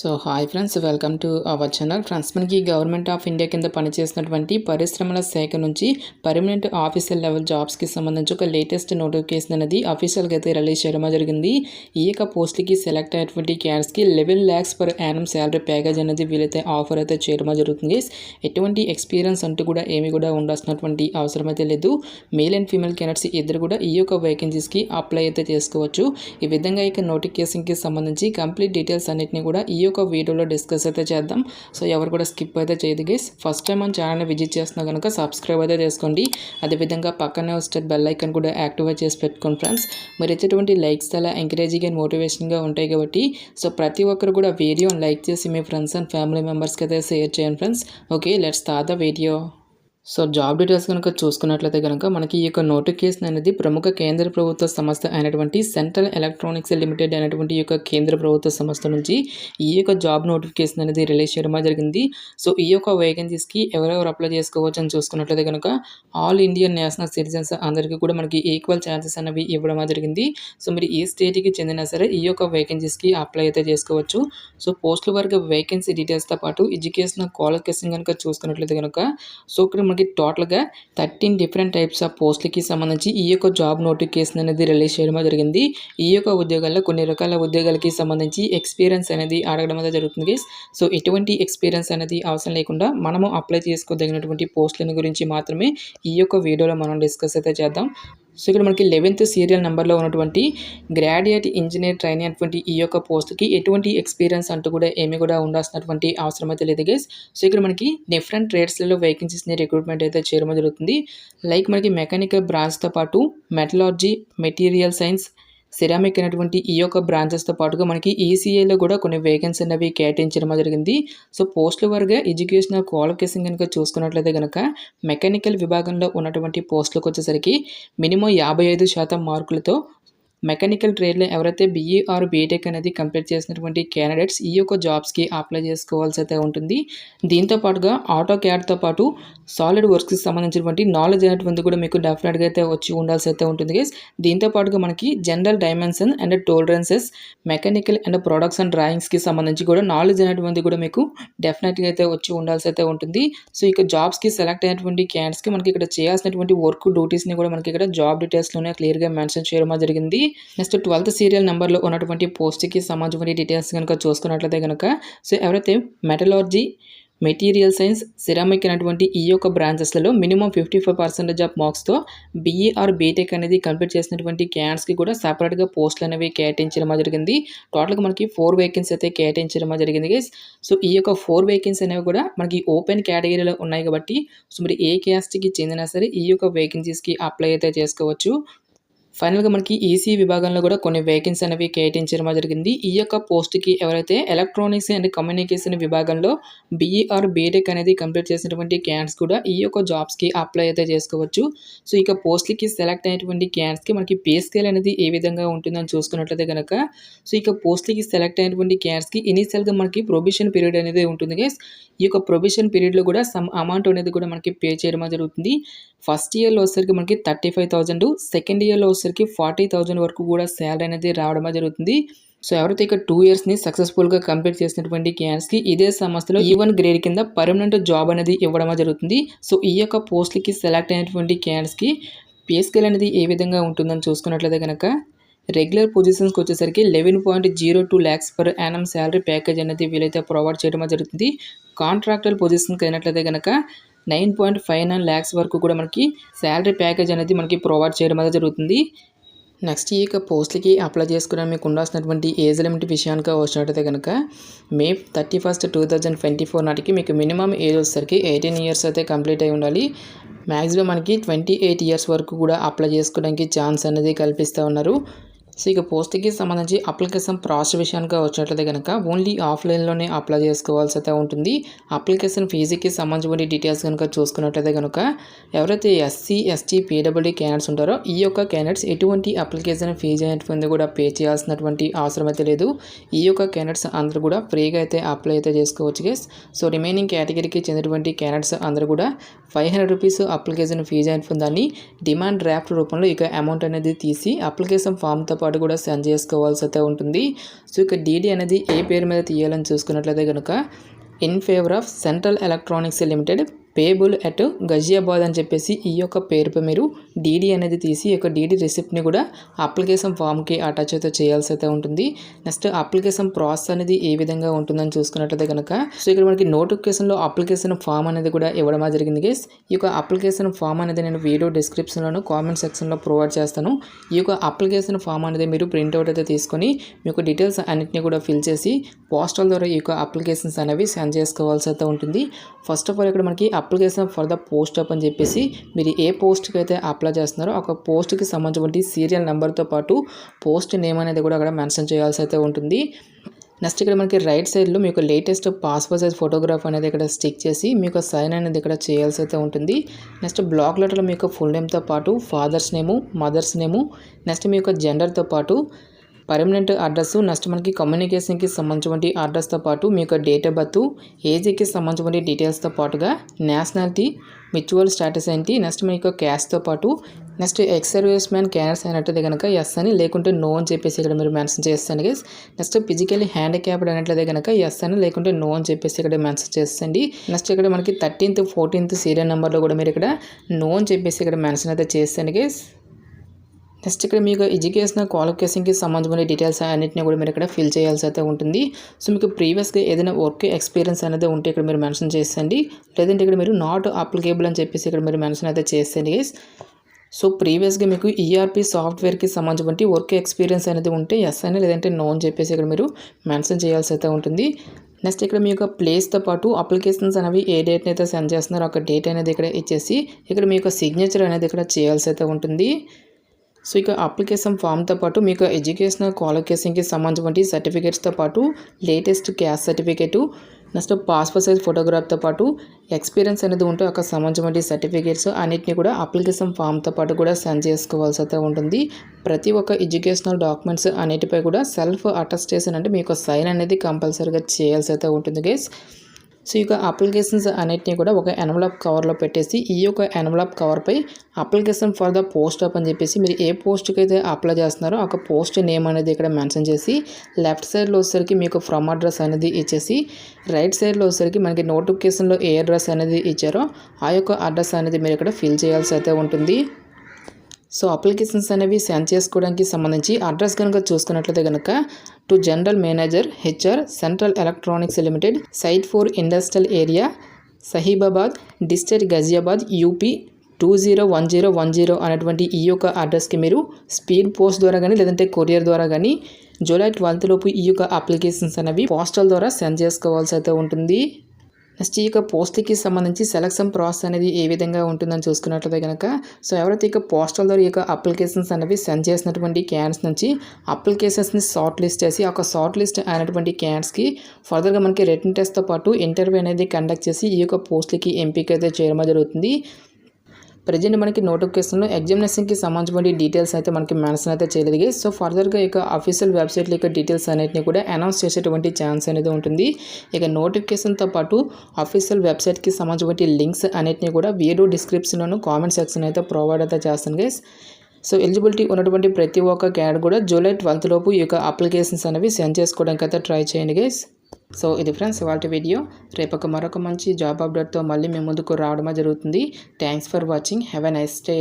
So hi friends, welcome to our channel. Friends, మనకి government of India కింద పనిచేసినటువంటి పరిశ్రమల శాఖ నుంచి పర్మనెంట్ ఆఫీసర్ లెవెల్ జాబ్స్కి సంబంధించి ఒక లేటెస్ట్ నోటిఫికేషన్ అనేది అఫీషియల్గా అయితే రిలీజ్ చేయడం జరిగింది. ఈ యొక్క పోస్ట్కి సెలెక్ట్ అయినటువంటి క్యాండిడేట్స్కి 11 lakhs per annum salary package అనేది వీలైతే ఆఫర్ అయితే చేయడం జరుగుతుంది. ఎటువంటి ఎక్స్పీరియన్స్ అంటూ కూడా ఏమి కూడా ఉండాల్సినటువంటి అవసరం అయితే లేదు. మేల్ అండ్ ఫీమేల్ క్యాండిడేట్స్ ఇద్దరు కూడా ఈ యొక్క వేకెన్సీస్కి అప్లై అయితే చేసుకోవచ్చు. ఈ విధంగా ఇక నోటిఫికేషన్కి సంబంధించి కంప్లీట్ డీటెయిల్స్ అన్నింటినీ కూడా ఈ యొక్క వీడియోలో డిస్కస్ అయితే చేద్దాం. సో ఎవరు కూడా స్కిప్ అయితే చేయదు గైస్. ఫస్ట్ టైం మన ఛానల్ని విజిట్ చేస్తున్నా కనుక సబ్స్క్రైబ్ అయితే చేసుకోండి. అదేవిధంగా పక్కనే వస్తే బెల్ ఐకాన్ కూడా యాక్టివేట్ చేసి పెట్టుకోండి ఫ్రెండ్స్. మరి ఇచ్చేటువంటి లైక్స్ చాలా ఎంకరేజింగ్ అండ్ మోటివేషన్గా ఉంటాయి కాబట్టి సో ప్రతి ఒక్కరు కూడా వీడియోని లైక్ చేసి మీ ఫ్రెండ్స్ అండ్ ఫ్యామిలీ మెంబర్స్కి అయితే షేర్ చేయండి friends. Okay, let's start the video. So job details కనుక చూసుకున్నట్లయితే కనుక మనకి ఈ యొక్క నోటిఫికేషన్ అనేది ప్రముఖ కేంద్ర ప్రభుత్వ సంస్థ అయినటువంటి సెంట్రల్ ఎలక్ట్రానిక్స్ లిమిటెడ్ అయినటువంటి ఈ యొక్క కేంద్ర ప్రభుత్వ సంస్థ నుంచి ఈ యొక్క జాబ్ నోటిఫికేషన్ అనేది రిలీజ్ చేయడం జరిగింది. సో ఈ యొక్క వేకెన్సీస్కి ఎవరెవరు అప్లై చేసుకోవచ్చు అని చూసుకున్నట్లయితే కనుక ఆల్ ఇండియన్ నేషనల్ సిటిజన్స్ అందరికీ కూడా మనకి ఈక్వల్ ఛాన్సెస్ అనేవి ఇవ్వడం జరిగింది. సో మీరు ఏ స్టేట్కి చెందినా సరే ఈ యొక్క వేకెన్సీస్కి అప్లై అయితే చేసుకోవచ్చు. సో పోస్టుల వరకు వేకెన్సీ డీటెయిల్స్తో పాటు ఎడ్యుకేషనల్ క్వాలిఫికేషన్ కనుక చూసుకున్నట్లయితే కనుక సో ఇక్కడ మనకి టోటల్గా 13 డిఫరెంట్ టైప్స్ ఆఫ్ పోస్టులకి సంబంధించి ఈ యొక్క జాబ్ నోటిఫికేషన్ అనేది రిలీజ్ చేయడం జరిగింది. ఈ యొక్క ఉద్యోగాల్లో కొన్ని రకాల ఉద్యోగాలకి సంబంధించి ఎక్స్పీరియన్స్ అనేది అడగడం అనేది జరుగుతుంది. సో ఎటువంటి ఎక్స్పీరియన్స్ అనేది అవసరం లేకుండా మనము అప్లై చేసుకోదగినటువంటి పోస్టుల గురించి మాత్రమే ఈ యొక్క వీడియోలో మనం డిస్కస్ అయితే చేద్దాం. సో ఇక్కడ మనకి 11th సీరియల్ నెంబర్లో ఉన్నటువంటి గ్రాడ్యుయేట్ ఇంజనీర్ ట్రైనింగ్ అటువంటి ఈ యొక్క పోస్ట్కి ఎటువంటి ఎక్స్పీరియన్స్ అంటూ కూడా ఏమీ కూడా ఉండాల్సినటువంటి అవసరం అయితే లేదు గైస్. సో ఇక్కడ మనకి డిఫరెంట్ ట్రేడ్స్లలో వేకెన్సీస్ని రిక్రూట్మెంట్ అయితే చేయడం జరుగుతుంది. లైక్ మనకి మెకానికల్ బ్రాంచ్తో పాటు మెటలాలజీ, మెటీరియల్ సైన్స్, సిరామిక్ అనేటువంటి ఈ యొక్క బ్రాంచెస్తో పాటుగా మనకి ఈసీఐలో కూడా కొన్ని వేకెన్సీ అనేవి కేటాయించడం జరిగింది. సో పోస్టుల వరకు ఎడ్యుకేషనల్ క్వాలిఫికేషన్ కనుక చూసుకున్నట్లయితే కనుక మెకానికల్ విభాగంలో ఉన్నటువంటి పోస్టులకు వచ్చేసరికి మినిమం 55% మార్కులతో మెకానికల్ ట్రేడ్లో ఎవరైతే బీఈ ఆర్ బీటెక్ అనేది కంప్లీట్ చేసినటువంటి క్యాండిడేట్స్ ఈ యొక్క జాబ్స్కి అప్లై చేసుకోవాల్సి అయితే ఉంటుంది. దీంతో పాటుగా ఆటో క్యాడ్తో పాటు సాలిడ్ వర్క్స్కి సంబంధించినటువంటి నాలెడ్జ్ అనేటువంటి కూడా మీకు డెఫినెట్గా అయితే వచ్చి ఉండాల్సి అయితే ఉంటుంది గైస్. దీంతో పాటుగా మనకి general dimension and tolerances, mechanical and products and డ్రాయింగ్స్కి సంబంధించి కూడా నాలెడ్జ్ అనేటువంటి కూడా మీకు డెఫినెట్గా అయితే వచ్చి ఉండాల్సి అయితే ఉంటుంది. సో ఇక జాబ్స్కి సెలెక్ట్ అయినటువంటి క్యాండిడేట్స్కి మనకి ఇక్కడ చేయాల్సినటువంటి వర్క్ డ్యూటీస్ని కూడా మనకి ఇక్కడ జాబ్ డీటెయిల్స్లోనే క్లియర్గా మెన్షన్ చేయడం జరిగింది. నెక్స్ట్ 12th సీరియల్ నెంబర్లో ఉన్నటువంటి పోస్ట్కి సంబంధించిన డీటెయిల్స్ కనుక చూసుకున్నట్లయితే కనుక సో ఎవరైతే మెటలాలజీ, మెటీరియల్ సైన్స్, సిరామిక్ అనేటువంటి ఈ యొక్క బ్రాంచెస్లలో మినిమం 55% ఆఫ్ మార్క్స్తో బీఈ ఆర్ బీటెక్ అనేది కంప్లీట్ చేసినటువంటి క్యాండిడేట్స్కి కూడా సపరేట్గా పోస్టులు అనేవి కేటాయించడం జరిగింది. టోటల్గా మనకి 4 వేకెన్సీ అయితే కేటాయించడం జరిగింది గైస్. సో ఈ యొక్క 4 వేకెన్సీ అనేవి కూడా మనకి ఓపెన్ కేటగిరీలో ఉన్నాయి కాబట్టి సో మరి ఏ క్యాస్ట్కి చెందినా సరే ఈ యొక్క వేకెన్సీస్కి అప్లై అయితే చేసుకోవచ్చు. ఫైనల్గా మనకి ఈసీ విభాగంలో కూడా కొన్ని వేకెన్సీ అనేవి కేటాయించడం జరిగింది. ఈ యొక్క పోస్ట్కి ఎవరైతే ఎలక్ట్రానిక్స్ అండ్ కమ్యూనికేషన్ విభాగంలో బీఈ ఆర్ బీటెక్ అనేది కంప్లీట్ చేసినటువంటి క్యాండిడేట్స్ కూడా ఈ యొక్క జాబ్స్కి అప్లై అయితే చేసుకోవచ్చు. సో ఇక పోస్ట్కి సెలెక్ట్ అయినటువంటి క్యాండిడేట్స్కి మనకి పే స్కేల్ అనేది ఏ విధంగా ఉంటుందని చూసుకున్నట్లయితే కనుక సో ఇక పోస్ట్కి సెలెక్ట్ అయినటువంటి క్యాండిడేట్స్కి ఇనిషియల్గా మనకి ప్రొబేషన్ పీరియడ్ అనేది ఉంటుంది గైస్. ఈ యొక్క ప్రొబేషన్ పీరియడ్లో కూడా సమ్ అమౌంట్ అనేది కూడా మనకి పే చేయడం జరుగుతుంది. ఫస్ట్ ఇయర్లో వచ్చేసరికి మనకి 35,000, సెకండ్ ఇయర్లో వచ్చేసరికి 40,000 వరకు కూడా శాలరీ అనేది రావడం జరుగుతుంది. సో ఎవరైతే ఇక 2 yearsని సక్సెస్ఫుల్గా కంప్లీట్ చేసినటువంటి క్యాండిడేట్స్కి ఇదే సంస్థలో E1 గ్రేడ్ కింద పర్మనెంట్ జాబ్ అనేది ఇవ్వడం జరుగుతుంది. సో ఈ యొక్క పోస్టులకి సెలెక్ట్ అయినటువంటి క్యాండిడేట్స్కి పే స్కేల్ అనేది ఏ విధంగా ఉంటుందని చూసుకున్నట్లయితే కనుక రెగ్యులర్ పొజిషన్స్కి వచ్చేసరికి 11.02 lakhs per annum salary package అనేది వీలైతే ప్రొవైడ్ చేయడం జరుగుతుంది. కాంట్రాక్టువల్ పొజిషన్కి అయినట్లయితే కనుక 9.59 lakhs వరకు కూడా మనకి శాలరీ ప్యాకేజ్ అనేది మనకి ప్రొవైడ్ చేయడం అనేది జరుగుతుంది. నెక్స్ట్ ఈ యొక్క పోస్ట్లకి అప్లై చేసుకోవడానికి మీకు ఉండాల్సినటువంటి ఏజ్ లిమిట్ విషయానికి వచ్చినట్టయితే కనుక May 31st, 2024 నాటికి మీకు మినిమం ఏజ్ వచ్చేసరికి 18 years అయితే కంప్లీట్ అయి ఉండాలి. మ్యాక్సిమం మనకి 28 years వరకు కూడా అప్లై చేసుకోవడానికి ఛాన్స్ అనేది కల్పిస్తూ ఉన్నారు. సో ఇక పోస్ట్కి సంబంధించి అప్లికేషన్ ప్రాసెస్ విషయానికి వచ్చినట్లయితే కనుక ఓన్లీ ఆఫ్లైన్లోనే అప్లై చేసుకోవాల్సి అయితే ఉంటుంది. అప్లికేషన్ ఫీజుకి సంబంధించిన డీటెయిల్స్ కనుక చూసుకున్నట్లయితే కనుక ఎవరైతే ఎస్సీ, ఎస్టీ, పీడబ్ల్యూడీ క్యాండిడేట్స్ ఉంటారో ఈ యొక్క క్యాండిడేట్స్ ఎటువంటి అప్లికేషన్ ఫీజు అనేటువంటి కూడా పే చేయాల్సినటువంటి అవసరం అయితే లేదు. ఈ యొక్క క్యాండిడేట్స్ అందరూ కూడా ఫ్రీగా అయితే అప్లై అయితే చేసుకోవచ్చు గైస్. సో రిమైనింగ్ కేటగిరీకి చెందినటువంటి క్యాండిడేట్స్ అందరూ కూడా 500 రూపీస్ అప్లికేషన్ ఫీజు అనేటువంటి దాన్ని డిమాండ్ డ్రాఫ్ట్ రూపంలో ఇక అమౌంట్ అనేది తీసి అప్లికేషన్ ఫామ్తో పాటు పాటు కూడా సెండ్ చేసుకోవాల్సి అయితే ఉంటుంది. సో ఇక డీడీ అనేది ఏ పేరు మీద తీయాలని చూసుకున్నట్లయితే కనుక in favour of central electronics limited payable at Ghaziabad అని చెప్పేసి ఈ యొక్క పేరుపై మీరు డీడీ అనేది తీసి ఈ యొక్క డీడీ రిసిప్ట్ని కూడా అప్లికేషన్ ఫామ్కి అటాచ్ అయితే చేయాల్సి అయితే ఉంటుంది. నెక్స్ట్ అప్లికేషన్ ప్రాసెస్ అనేది ఏ విధంగా ఉంటుందని చూసుకున్నట్లయితే కనుక సో ఇక్కడ మనకి నోటిఫికేషన్లో అప్లికేషన్ ఫామ్ అనేది కూడా ఇవ్వడం జరిగింది గైస్. ఈ యొక్క అప్లికేషన్ ఫామ్ అనేది నేను వీడియో డిస్క్రిప్షన్లోను కామెంట్ సెక్షన్లో ప్రొవైడ్ చేస్తాను. ఈ యొక్క అప్లికేషన్ ఫామ్ అనేది మీరు ప్రింట్అవుట్ అయితే తీసుకొని మీ యొక్క డీటెయిల్స్ అన్నింటినీ కూడా ఫిల్ చేసి పోస్టల్ ద్వారా ఈ యొక్క అప్లికేషన్స్ అనేవి సెండ్ చేసుకోవాల్సి అయితే ఉంటుంది. ఫస్ట్ ఆఫ్ ఆల్ ఇక్కడ మనకి application for the post up అని చెప్పేసి మీరు ఏ పోస్ట్కి అయితే అప్లై చేస్తున్నారో ఒక పోస్ట్కి సంబంధించిన సీరియల్ నెంబర్తో పాటు పోస్ట్ నేమ్ అనేది కూడా అక్కడ మెన్షన్ చేయాల్సి అయితే ఉంటుంది. నెక్స్ట్ ఇక్కడ మనకి రైట్ సైడ్లో మీకు లేటెస్ట్ పాస్పోర్ట్ సైజ్ ఫోటోగ్రాఫ్ అనేది ఇక్కడ స్టిక్ చేసి మీకు సైన్ అనేది ఇక్కడ చేయాల్సి అయితే ఉంటుంది. నెక్స్ట్ బ్లాక్ లెటర్లో మీకు ఫుల్ నేమ్తో పాటు ఫాదర్స్ నేము, మదర్స్ నేము, నెక్స్ట్ మీ యొక్క జెండర్తో పాటు పర్మనెంట్ అడ్రస్, నెక్స్ట్ మనకి కమ్యూనికేషన్కి సంబంధించిన అడ్రస్తో పాటు మీ యొక్క డేట్ ఆఫ్ బర్త్, ఏజ్కి సంబంధించిన డీటెయిల్స్తో పాటుగా నేషనాలిటీ, మ్యూచువల్ స్టేటస్ ఏంటి, నెక్స్ట్ మీ యొక్క క్యాస్ట్తో పాటు నెక్స్ట్ ఎక్స్ సర్వీస్ మ్యాన్ క్యానర్స్ అయినట్లయితే కనుక ఎస్ అని, లేకుంటే నో అని చెప్పేసి ఇక్కడ మీరు మెన్షన్ చేస్తాను గైస్. నెక్స్ట్ ఫిజికల్లీ హ్యాండిక్యాప్డ్ అయినట్లయితే కనుక ఎస్ అని, లేకుంటే నో అని చెప్పేసి ఇక్కడ మెన్షన్ చేస్తండి. నెక్స్ట్ ఇక్కడ మనకి 13th 14th సీరియల్ నెంబర్లో కూడా మీరు ఇక్కడ నో అని చెప్పేసి ఇక్కడ మెన్షన్ అయితే చేస్తాను గైస్. నెక్స్ట్ ఇక్కడ మీకు ఎడ్యుకేషనల్ క్వాలిఫికేషన్కి సంబంధించిన డీటెయిల్స్ అన్నింటినీ కూడా మీరు ఇక్కడ ఫిల్ చేయాల్సి అయితే ఉంటుంది. సో మీకు ప్రీవియస్గా ఏదైనా వర్క్ ఎక్స్పీరియన్స్ అనేది ఉంటే ఇక్కడ మీరు మెన్షన్ చేయండి, లేదంటే ఇక్కడ మీరు నాట్ అప్లికేబుల్ అని చెప్పేసి ఇక్కడ మీరు మెన్షన్ అయితే చేయండి గైస్. సో ప్రీవియస్గా మీకు ఈఆర్పీ సాఫ్ట్వేర్కి సంబంధించిన వర్క్ ఎక్స్పీరియన్స్ అనేది ఉంటే ఎస్ అని, లేదంటే నో అని చెప్పేసి ఇక్కడ మీరు మెన్షన్ చేయాల్సి అయితే ఉంటుంది. నెక్స్ట్ ఇక్కడ మీ యొక్క ప్లేస్తో పాటు అప్లికేషన్స్ అనేవి ఏ డేట్ని అయితే సెండ్ చేస్తున్నారో ఒక డేట్ అనేది ఇక్కడ ఇచ్చేసి ఇక్కడ మీ యొక్క సిగ్నేచర్ అనేది ఇక్కడ చేయాల్సి అయితే ఉంటుంది. సో ఇక అప్లికేషన్ ఫామ్తో పాటు మీకు ఎడ్యుకేషనల్ క్వాలిఫికేషన్కి సంబంధించిన సర్టిఫికేట్స్తో పాటు latest caste certificate, next passport size ఫోటోగ్రాఫ్తో పాటు ఎక్స్పీరియన్స్ అనేది ఉంటే ఒక సంబంధించిన సర్టిఫికేట్స్ అన్నింటినీ కూడా అప్లికేషన్ ఫామ్తో పాటు కూడా సెండ్ చేసుకోవాల్సి అయితే ఉంటుంది. ప్రతి ఒక్క ఎడ్యుకేషనల్ డాక్యుమెంట్స్ అన్నిటిపై కూడా సెల్ఫ్ అటెస్టేషన్ అంటే మీకు సైన్ అనేది కంపల్సరీగా చేయాల్సి అయితే ఉంటుంది గైస్. సో ఈ యొక్క అప్లికేషన్స్ అన్నిటినీ కూడా ఒక ఎన్వలప్ కవర్లో పెట్టేసి ఈ యొక్క ఎన్వలప్ కవర్పై application for the post up అని చెప్పేసి మీరు ఏ పోస్ట్కి అయితే అప్లై చేస్తున్నారో ఒక పోస్ట్ నేమ్ అనేది ఇక్కడ మెన్షన్ చేసి లెఫ్ట్ సైడ్లో వచ్చేసరికి మీకు ఫ్రమ్ అడ్రస్ అనేది ఇచ్చేసి రైట్ సైడ్లో వచ్చేసరికి మనకి నోటిఫికేషన్లో ఏ అడ్రస్ అనేది ఇచ్చారో ఆ యొక్క అడ్రస్ అనేది మీరు ఇక్కడ ఫిల్ చేయాల్సి అయితే ఉంటుంది. సో అప్లికేషన్స్ అనేవి సెండ్ చేసుకోవడానికి సంబంధించి అడ్రస్ కనుక చూసుకున్నట్లయితే కనుక to general manager HR central electronics limited site 4 industrial area Sahibabad district Ghaziabad UP 201010 అనేటువంటి ఈ యొక్క అడ్రస్కి మీరు స్పీడ్ పోస్ట్ ద్వారా కానీ లేదంటే కొరియర్ ద్వారా కానీ జూలై 12 లోపు ఈ యొక్క అప్లికేషన్స్ అనేవి పోస్టల్ ద్వారా సెండ్ చేసుకోవాల్సి అయితే ఉంటుంది. నెక్స్ట్ ఈ యొక్క పోస్ట్కి సంబంధించి సెలక్షన్ ప్రాసెస్ అనేది ఏ విధంగా ఉంటుందని చూసుకున్నట్లయితే కనుక సో ఎవరైతే ఇక పోస్టల్ ద్వారా ఈ యొక్క అప్లికేషన్స్ అనేవి సెండ్ చేసినటువంటి క్యాండిడేట్స్ నుంచి అప్లికేషన్స్ని షార్ట్ లిస్ట్ చేసి ఒక షార్ట్ లిస్ట్ అయినటువంటి క్యాండిడేట్స్కి ఫర్దర్గా మనకి రిటన్ టెస్ట్తో పాటు ఇంటర్వ్యూ అనేది కండక్ట్ చేసి ఈ యొక్క పోస్ట్లకి ఎంపిక అయితే చేయడం జరుగుతుంది. ప్రజెంట్ మనకి నోటిఫికేషన్లో ఎగ్జామినేషన్కి సంబంధించిన డీటెయిల్స్ అయితే మనకి మెన్షన్ అయితే చేయలేదు. సో ఫర్దర్గా ఇక అఫీషియల్ వెబ్సైట్లో ఇక డీటెయిల్స్ అన్నిటిని కూడా అనౌన్స్ చేసేటువంటి ఛాన్స్ అనేది ఉంటుంది. ఇక నోటిఫికేషన్తో పాటు అఫీషియల్ వెబ్సైట్కి సంబంధించిన లింక్స్ అన్నిటిని కూడా వీడియో డిస్క్రిప్షన్లోను కామెంట్ సెక్షన్ అయితే ప్రొవైడ్ అయితే చేస్తాను గైస్. సో ఎలిజిబిలిటీ ఉన్నటువంటి ప్రతి ఒక్క క్యాండిడేట్ కూడా జూలై 12 లోపు ఈ యొక్క అప్లికేషన్స్ అనేవి సెండ్ చేసుకోవడానికి అయితే ట్రై చేయండి గైస్. సో ఇది ఫ్రెండ్స్ ఇవాళ వీడియో. రేపు మరొక మంచి జాబ్ అప్డేట్తో మళ్ళీ మీ ముందుకు రావడమే జరుగుతుంది. Thanks for watching. Have a nice day.